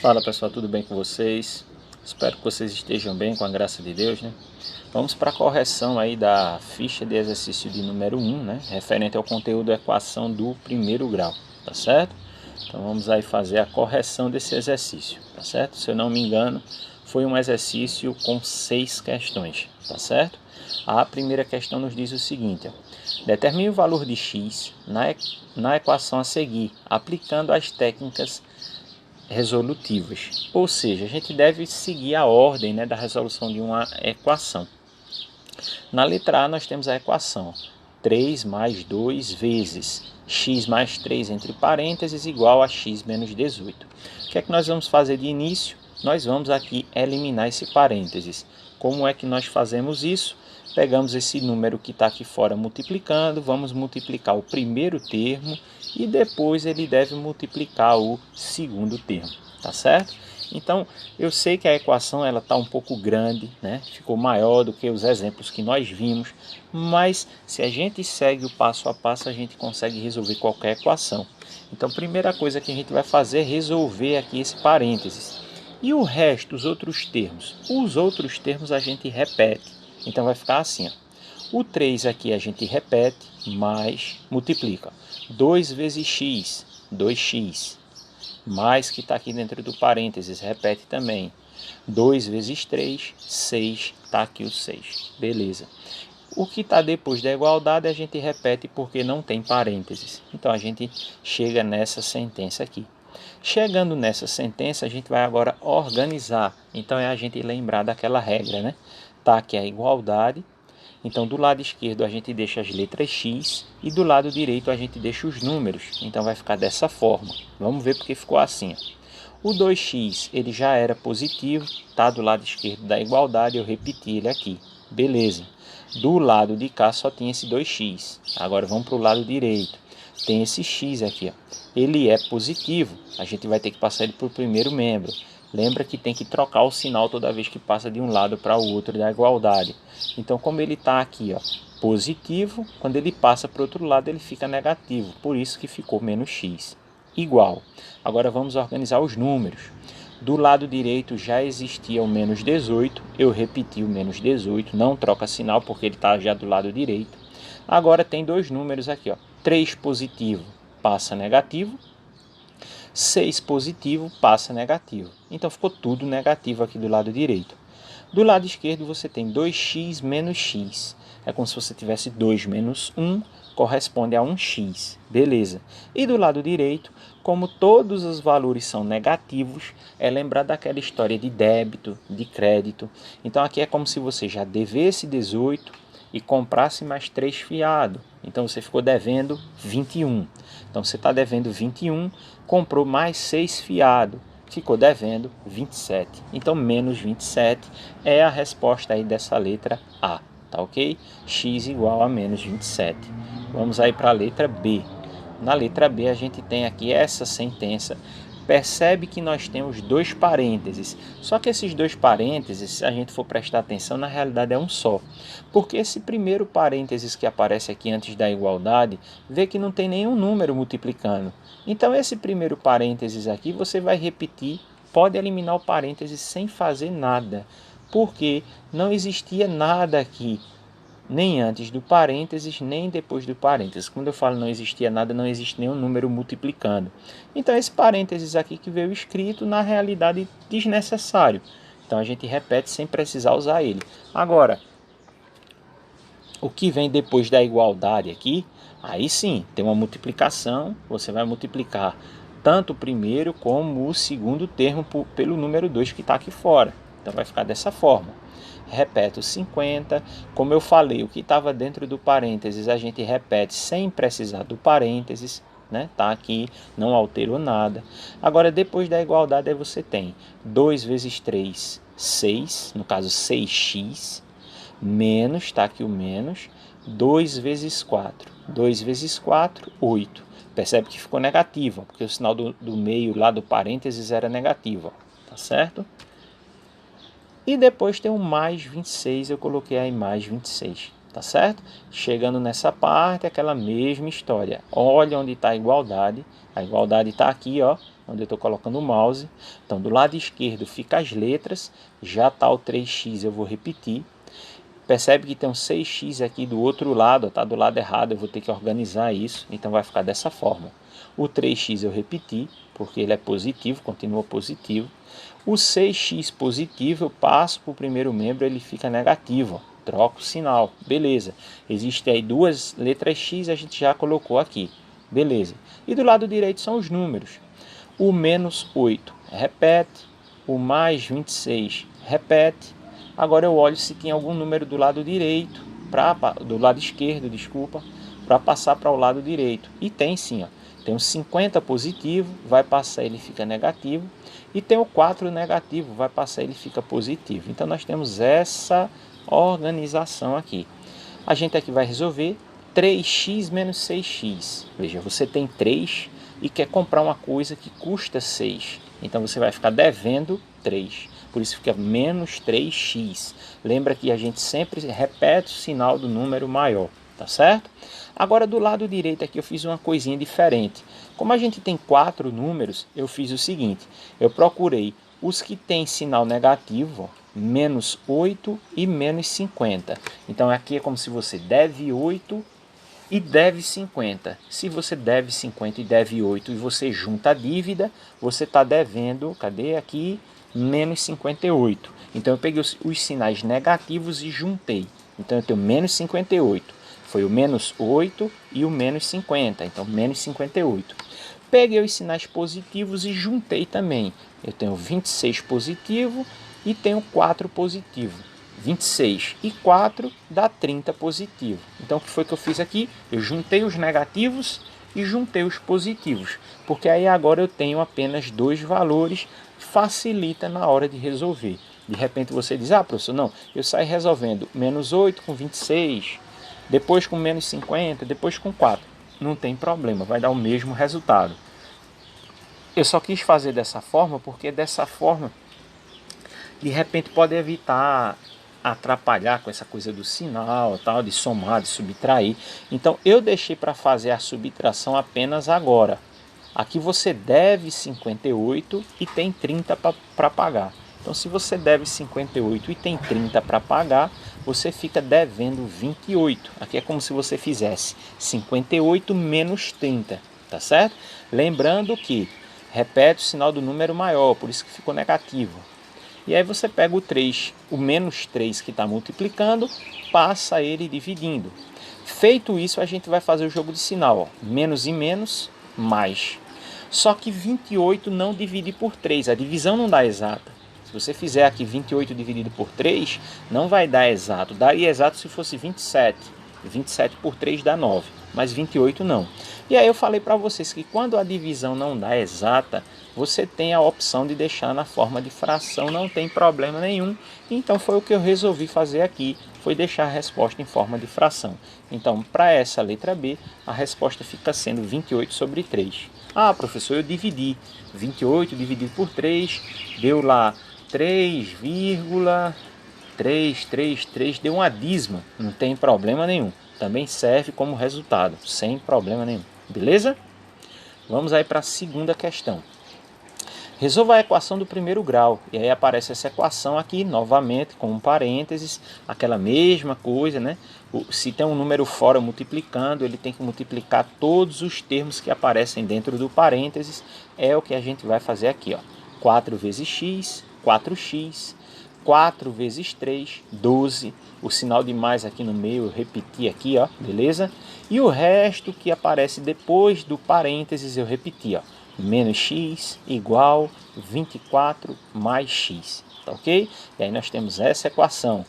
Fala pessoal, tudo bem com vocês? Espero que vocês estejam bem, com a graça de Deus, né? Vamos para a correção aí da ficha de exercício de número 1, né? Referente ao conteúdo da equação do primeiro grau, tá certo? Então vamos aí fazer a correção desse exercício, tá certo? Se eu não me engano, foi um exercício com 6 questões, tá certo? A primeira questão nos diz o seguinte, ó: determine o valor de x na equação a seguir, aplicando as técnicas resolutivas. Ou seja, a gente deve seguir a ordem, né, da resolução de uma equação. Na letra A nós temos a equação 3 mais 2 vezes x mais 3 entre parênteses igual a x menos 18. O que é que nós vamos fazer de início? Nós vamos aqui eliminar esse parênteses. Como é que nós fazemos isso? Pegamos esse número que está aqui fora multiplicando, vamos multiplicar o primeiro termo e depois ele deve multiplicar o segundo termo, tá certo? Então, eu sei que a equação ela está um pouco grande, né? Ficou maior do que os exemplos que nós vimos, mas se a gente segue o passo a passo, a gente consegue resolver qualquer equação. Então, a primeira coisa que a gente vai fazer é resolver aqui esse parênteses. E o resto, os outros termos? Os outros termos a gente repete. Então, vai ficar assim, ó. O 3 aqui a gente repete, mais multiplica. 2 vezes x, 2x. Mais que está aqui dentro do parênteses, repete também. 2 vezes 3, 6, está aqui o 6. Beleza. O que está depois da igualdade a gente repete porque não tem parênteses. Então a gente chega nessa sentença aqui. Chegando nessa sentença, a gente vai agora organizar. Então é a gente lembrar daquela regra, né? Tá aqui a igualdade. Então do lado esquerdo a gente deixa as letras x e do lado direito a gente deixa os números. Então vai ficar dessa forma. Vamos ver porque ficou assim, ó. O 2x ele já era positivo, tá do lado esquerdo da igualdade, eu repeti ele aqui. Beleza. Do lado de cá só tinha esse 2x. Agora vamos para o lado direito. Tem esse x aqui, ó. Ele é positivo, a gente vai ter que passar ele para o primeiro membro. Lembra que tem que trocar o sinal toda vez que passa de um lado para o outro da igualdade. Então, como ele está aqui, ó, positivo, quando ele passa para o outro lado ele fica negativo. Por isso que ficou menos x. Igual. Agora vamos organizar os números. Do lado direito já existia o menos 18. Eu repeti o menos 18. Não troca sinal porque ele está já do lado direito. Agora tem dois números aqui, ó. 3 positivo passa negativo. 6 positivo passa negativo. Então ficou tudo negativo aqui do lado direito. Do lado esquerdo você tem 2x menos x. É como se você tivesse 2 menos 1, corresponde a 1x. Beleza. E do lado direito, como todos os valores são negativos, é lembrar daquela história de débito, de crédito. Então aqui é como se você já devesse 18 e comprasse mais 3 fiado. Então você ficou devendo 21. Então você está devendo 21, comprou mais 6 fiado, ficou devendo 27. Então menos 27 é a resposta aí dessa letra A, tá ok? X igual a menos 27. Vamos aí para a letra B. Na letra B a gente tem aqui essa sentença. Percebe que nós temos dois parênteses, só que esses dois parênteses, se a gente for prestar atenção, na realidade é um só. Porque esse primeiro parênteses que aparece aqui antes da igualdade, vê que não tem nenhum número multiplicando. Então esse primeiro parênteses aqui você vai repetir, pode eliminar o parênteses sem fazer nada, porque não existia nada aqui. Nem antes do parênteses, nem depois do parênteses. Quando eu falo não existia nada, não existe nenhum número multiplicando. Então esse parênteses aqui que veio escrito, na realidade desnecessário. Então a gente repete sem precisar usar ele. Agora, o que vem depois da igualdade aqui, aí sim, tem uma multiplicação, você vai multiplicar tanto o primeiro como o segundo termo pelo número 2 que está aqui fora. Então vai ficar dessa forma. Repete o 50, como eu falei, o que estava dentro do parênteses a gente repete sem precisar do parênteses, né? Tá aqui, não alterou nada. Agora depois da igualdade aí você tem 2 vezes 3, 6, no caso 6x, menos, está aqui o menos, 2 vezes 4, 2 vezes 4, 8. Percebe que ficou negativo, porque o sinal do meio lá do parênteses era negativo, ó, tá certo? E depois tem o mais 26, eu coloquei aí mais 26, tá certo? Chegando nessa parte, aquela mesma história. Olha onde está a igualdade está aqui, ó, onde eu estou colocando o mouse. Então, do lado esquerdo fica as letras, já está o 3x, eu vou repetir. Percebe que tem um 6x aqui do outro lado, está do lado errado, eu vou ter que organizar isso, então vai ficar dessa forma. O 3x eu repeti, porque ele é positivo, continua positivo. O 6x positivo eu passo para o primeiro membro, ele fica negativo, ó. Troco o sinal, beleza. Existem aí duas letras x, a gente já colocou aqui, beleza. E do lado direito são os números. O menos 8 repete, o mais 26 repete. Agora eu olho se tem algum número do lado direito, do lado esquerdo, desculpa, para passar para o lado direito. E tem sim, ó. Tem o 50 positivo, vai passar, ele fica negativo. E tem o 4 negativo, vai passar, ele fica positivo. Então nós temos essa organização aqui. A gente aqui vai resolver 3x menos 6x. Veja, você tem 3 e quer comprar uma coisa que custa 6. Então você vai ficar devendo 3. Por isso fica menos 3x. Lembra que a gente sempre repete o sinal do número maior, tá certo? Agora do lado direito aqui eu fiz uma coisinha diferente. Como a gente tem 4 números, eu fiz o seguinte. Eu procurei os que têm sinal negativo, ó, menos 8 e menos 50. Então aqui é como se você deve 8 e deve 50. Se você deve 50 e deve 8 e você junta a dívida, você está devendo, cadê aqui? Menos 58. Então eu peguei os sinais negativos e juntei. Então eu tenho menos 58. Foi o menos 8 e o menos 50. Então menos 58. Peguei os sinais positivos e juntei também. Eu tenho 26 positivo e tenho 4 positivo. 26 e 4 dá 30 positivo. Então o que foi que eu fiz aqui? Eu juntei os negativos e juntei os positivos. Porque aí agora eu tenho apenas dois valores, facilita na hora de resolver. De repente você diz, professor, não, eu saio resolvendo menos 8 com 26, depois com menos 50, depois com 4. Não tem problema, vai dar o mesmo resultado. Eu só quis fazer dessa forma, porque dessa forma, de repente pode evitar atrapalhar com essa coisa do sinal, tal, de somar, de subtrair. Então eu deixei para fazer a subtração apenas agora. Aqui você deve 58 e tem 30 para pagar. Então se você deve 58 e tem 30 para pagar, você fica devendo 28. Aqui é como se você fizesse 58 menos 30, tá certo? Lembrando que repete o sinal do número maior, por isso que ficou negativo. E aí você pega o 3, o menos 3 que está multiplicando, passa ele dividindo. Feito isso, a gente vai fazer o jogo de sinal, ó. Menos e menos, mais. Só que 28 não divide por 3, a divisão não dá exata. Se você fizer aqui 28 dividido por 3, não vai dar exato. Daria exato se fosse 27. 27 por 3 dá 9, mas 28 não. E aí eu falei para vocês que quando a divisão não dá exata, você tem a opção de deixar na forma de fração, não tem problema nenhum. Então foi o que eu resolvi fazer aqui, foi deixar a resposta em forma de fração. Então para essa letra B, a resposta fica sendo 28 sobre 3. Professor, eu dividi 28 dividido por 3, deu lá 3,333, deu uma dízima, não tem problema nenhum. Também serve como resultado, sem problema nenhum. Beleza? Vamos aí para a segunda questão. Resolva a equação do primeiro grau. E aí aparece essa equação aqui, novamente, com um parênteses, aquela mesma coisa, né? Se tem um número fora multiplicando, ele tem que multiplicar todos os termos que aparecem dentro do parênteses. É o que a gente vai fazer aqui, ó. 4 vezes x, 4x, 4 vezes 3, 12. O sinal de mais aqui no meio eu repeti aqui, ó, beleza? E o resto que aparece depois do parênteses eu repeti, ó. Menos x igual 24 mais x, tá ok? E aí nós temos essa equação.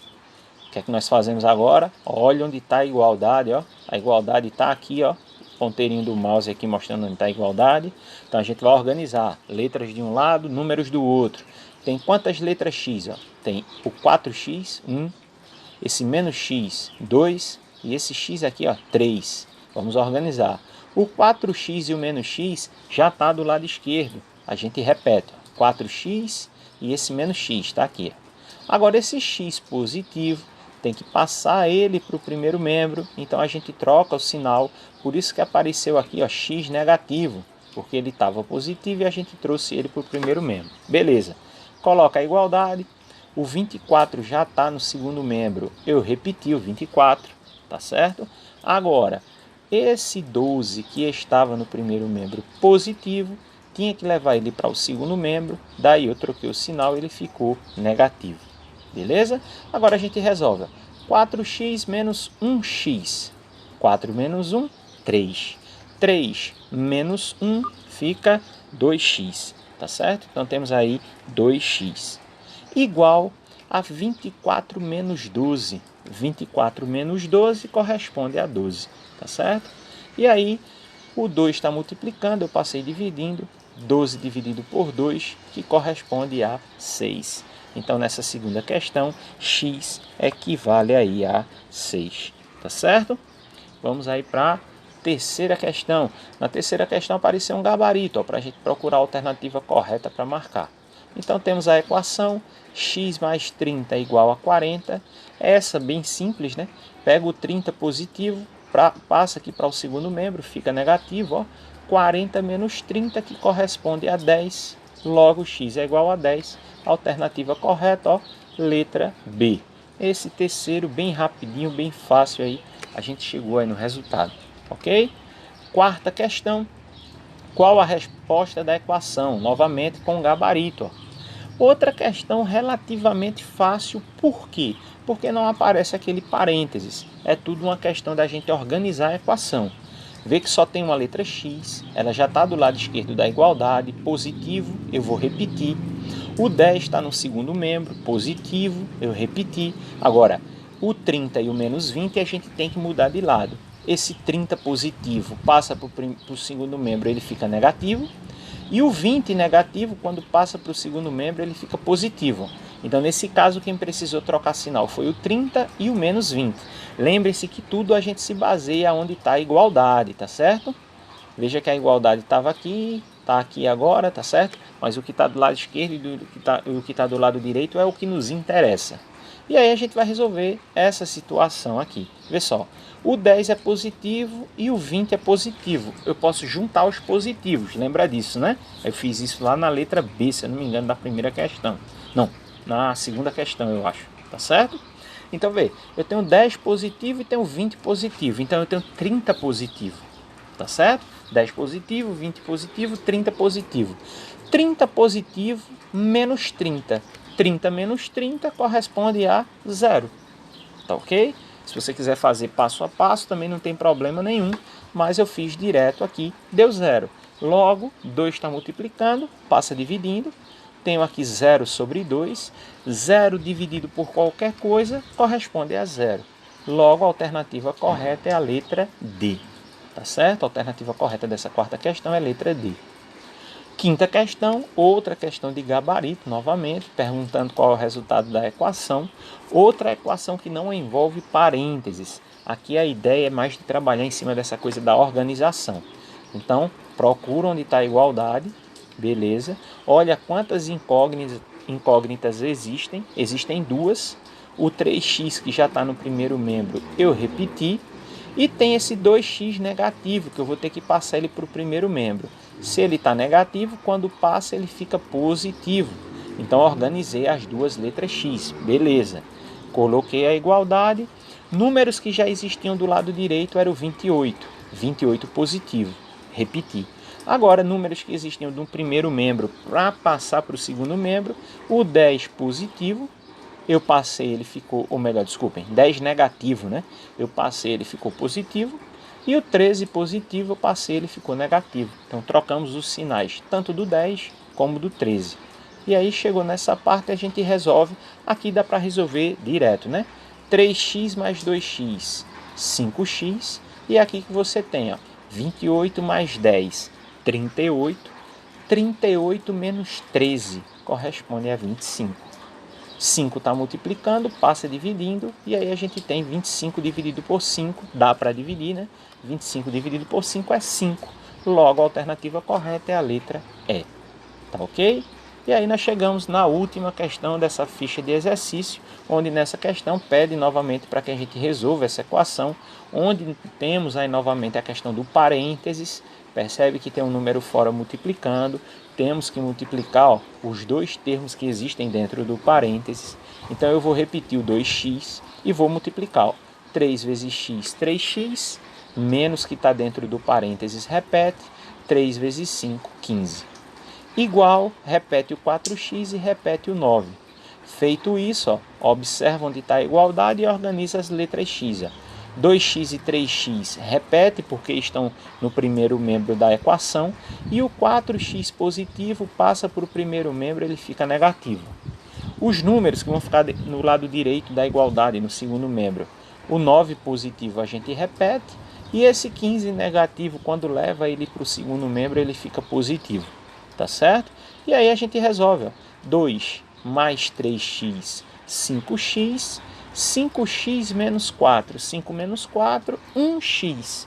O que é que nós fazemos agora? Olha onde está a igualdade, ó. A igualdade está aqui, ó. Ponteirinho do mouse aqui mostrando onde está a igualdade. Então a gente vai organizar letras de um lado, números do outro. Tem quantas letras x? Ó? Tem o 4x, 1, esse menos x, 2, e esse x aqui, ó, 3. Vamos organizar. O 4x e o menos x já está do lado esquerdo. A gente repete, ó, 4x e esse menos x está aqui. Ó. Agora esse x positivo tem que passar ele para o primeiro membro, então a gente troca o sinal, por isso que apareceu aqui, ó, x negativo, porque ele estava positivo e a gente trouxe ele para o primeiro membro. Beleza, coloca a igualdade, o 24 já está no segundo membro, eu repeti o 24, tá certo? Agora, esse 12 que estava no primeiro membro positivo, tinha que levar ele para o segundo membro, daí eu troquei o sinal e ele ficou negativo. Beleza? Agora a gente resolve. 4x menos 1x. 4 menos 1, 3. 3 menos 1 fica 2x. Tá certo? Então temos aí 2x. Igual a 24 menos 12. 24 menos 12 corresponde a 12. Tá certo? E aí o 2 está multiplicando, eu passei dividindo. 12 dividido por 2, que corresponde a 6. Então, nessa segunda questão, x equivale aí a 6. Tá certo? Vamos aí para a terceira questão. Na terceira questão apareceu um gabarito para a gente procurar a alternativa correta para marcar. Então, temos a equação x mais 30 é igual a 40. Essa bem simples, né? Pega o 30 positivo, passa aqui para o segundo membro, fica negativo, ó. 40 menos 30, que corresponde a 10. Logo, x é igual a 10. Alternativa correta, ó, letra B. Esse terceiro, bem rapidinho, bem fácil aí, a gente chegou aí no resultado, ok? Quarta questão. Qual a resposta da equação? Novamente com gabarito, ó. Outra questão relativamente fácil, por quê? Porque não aparece aquele parênteses. É tudo uma questão da gente organizar a equação. Vê que só tem uma letra x, ela já está do lado esquerdo da igualdade, positivo, eu vou repetir. O 10 está no segundo membro, positivo, eu repeti. Agora, o 30 e o menos 20 a gente tem que mudar de lado. Esse 30 positivo passa para o segundo membro, ele fica negativo. E o 20 negativo, quando passa para o segundo membro, ele fica positivo. Então, nesse caso, quem precisou trocar sinal foi o 30 e o menos 20. Lembre-se que tudo a gente se baseia onde está a igualdade, tá certo? Veja que a igualdade estava aqui, está aqui agora, tá certo? Mas o que está do lado esquerdo e o que está do lado direito é o que nos interessa. E aí a gente vai resolver essa situação aqui. Vê só, o 10 é positivo e o 20 é positivo. Eu posso juntar os positivos, lembra disso, né? Eu fiz isso lá na letra B, se eu não me engano, da primeira questão. Não, na segunda questão, eu acho, tá certo? Então, vê, eu tenho 10 positivo e tenho 20 positivo. Então, eu tenho 30 positivo, tá certo? 10 positivo, 20 positivo, 30 positivo. 30 positivo menos 30. 30 menos 30 corresponde a 0. Tá ok? Se você quiser fazer passo a passo, também não tem problema nenhum. Mas eu fiz direto aqui, deu 0. Logo, 2 está multiplicando, passa dividindo. Tenho aqui 0 sobre 2. 0 dividido por qualquer coisa corresponde a 0. Logo, a alternativa correta é a letra D. Tá certo? A alternativa correta dessa quarta questão é a letra D. Quinta questão, outra questão de gabarito, novamente, perguntando qual é o resultado da equação. Outra equação que não envolve parênteses. Aqui a ideia é mais de trabalhar em cima dessa coisa da organização. Então, procura onde está a igualdade, beleza. Olha quantas incógnitas existem. Existem duas. O 3x que já está no primeiro membro, eu repeti. E tem esse 2x negativo, que eu vou ter que passar ele para o primeiro membro. Se ele está negativo, quando passa ele fica positivo. Então, organizei as duas letras x. Beleza. Coloquei a igualdade. Números que já existiam do lado direito eram o 28. 28 positivo. Repeti. Agora, números que existiam do primeiro membro para passar para o segundo membro. O 10 positivo. Eu passei, ele ficou, ou melhor, desculpem, 10 negativo, né? Eu passei, ele ficou positivo. E o 13 positivo, eu passei, ele ficou negativo. Então, trocamos os sinais, tanto do 10 como do 13. E aí, chegou nessa parte, a gente resolve. Aqui dá para resolver direto, né? 3x mais 2x, 5x. E aqui que você tem, ó, 28 mais 10, 38. 38 menos 13 corresponde a 25. 5 está multiplicando, passa dividindo, e aí a gente tem 25 dividido por 5, dá para dividir, né? 25 dividido por 5 é 5. Logo, a alternativa correta é a letra E. Tá ok? E aí nós chegamos na última questão dessa ficha de exercício, onde nessa questão pede novamente para que a gente resolva essa equação, onde temos aí novamente a questão do parênteses. Percebe que tem um número fora multiplicando, temos que multiplicar os dois termos que existem dentro do parênteses. Então eu vou repetir o 2x e vou multiplicar. 3 vezes x, 3x, menos que está dentro do parênteses, repete, 3 vezes 5, 15. Igual, repete o 4x e repete o 9. Feito isso, observa onde está a igualdade e organiza as letras x. 2x e 3x repete porque estão no primeiro membro da equação, e o 4x positivo passa para o primeiro membro, ele fica negativo. Os números que vão ficar no lado direito da igualdade, no segundo membro, o 9 positivo a gente repete, e esse 15 negativo, quando leva ele para o segundo membro, ele fica positivo, tá certo? E aí a gente resolve, 2 mais 3x, 5x, 5x menos 4, 5 menos 4, 1x.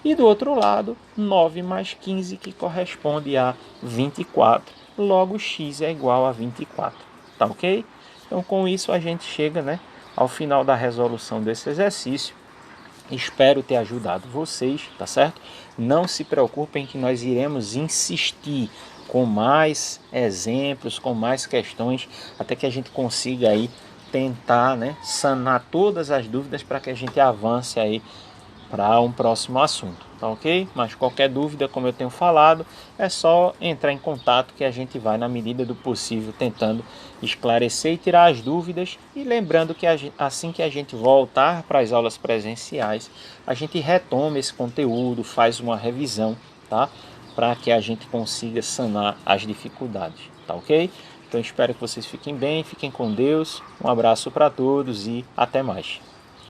E do outro lado, 9 mais 15, que corresponde a 24. Logo, x é igual a 24. Tá ok? Então, com isso, a gente chega, ao final da resolução desse exercício. Espero ter ajudado vocês, tá certo? Não se preocupem que nós iremos insistir com mais exemplos, com mais questões, até que a gente consiga aí tentar, sanar todas as dúvidas para que a gente avance aí para um próximo assunto, tá ok? Mas qualquer dúvida, como eu tenho falado, é só entrar em contato que a gente vai, na medida do possível, tentando esclarecer e tirar as dúvidas. E lembrando que assim que a gente voltar para as aulas presenciais, a gente retoma esse conteúdo, faz uma revisão, tá? Para que a gente consiga sanar as dificuldades, tá ok? Então espero que vocês fiquem bem, fiquem com Deus, um abraço para todos e até mais.